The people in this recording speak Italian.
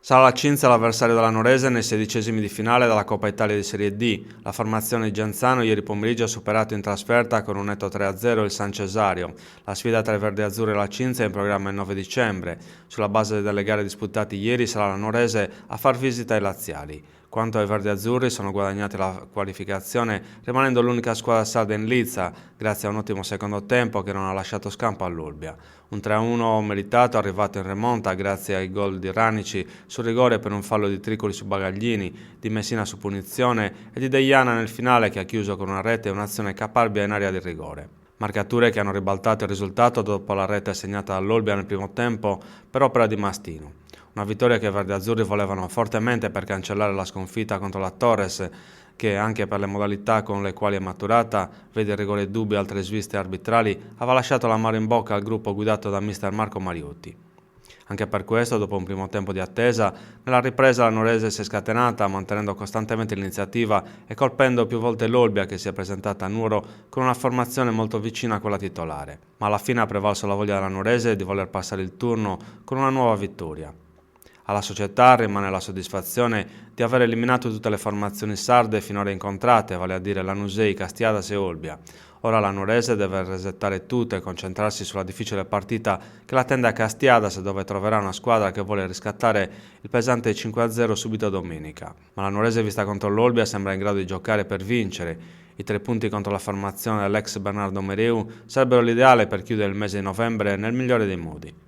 Sarà la Cinzia l'avversario della Nuorese nei 16esimi di finale della Coppa Italia di Serie D. La formazione di Genzano ieri pomeriggio ha superato in trasferta con un netto 3-0 il San Cesario. La sfida tra i verdi-azzurri e la Cinzia è in programma il 9 dicembre. Sulla base delle gare disputate ieri sarà la Nuorese a far visita ai laziali. Quanto ai verdi-azzurri, sono guadagnati la qualificazione rimanendo l'unica squadra sarda in lizza grazie a un ottimo secondo tempo che non ha lasciato scampo all'Olbia. Un 3-1 meritato arrivato in remonta grazie ai gol di Ranici su rigore per un fallo di Tricoli su Bagaglini, di Messina su punizione e di Deiana nel finale che ha chiuso con una rete e un'azione caparbia in area di rigore. Marcature che hanno ribaltato il risultato dopo la rete segnata dall'Olbia nel primo tempo per opera di Mastino. Una vittoria che i verdi-azzurri volevano fortemente per cancellare la sconfitta contro la Torres, che anche per le modalità con le quali è maturata, vede rigore dubbi e altre sviste arbitrali, aveva lasciato l'amaro in bocca al gruppo guidato da mister Marco Mariotti. Anche per questo, dopo un primo tempo di attesa, nella ripresa la Nuorese si è scatenata, mantenendo costantemente l'iniziativa e colpendo più volte l'Olbia che si è presentata a Nuoro con una formazione molto vicina a quella titolare. Ma alla fine ha prevalso la voglia della Nuorese di voler passare il turno con una nuova vittoria. Alla società rimane la soddisfazione di aver eliminato tutte le formazioni sarde finora incontrate, vale a dire Lanusei, Castiadas e Olbia. Ora la Nuorese deve resettare tutto e concentrarsi sulla difficile partita che l'attende a Castiadas, dove troverà una squadra che vuole riscattare il pesante 5-0 subito domenica. Ma la Nuorese vista contro l'Olbia sembra in grado di giocare per vincere. I 3 punti contro la formazione dell'ex Bernardo Mereu sarebbero l'ideale per chiudere il mese di novembre nel migliore dei modi.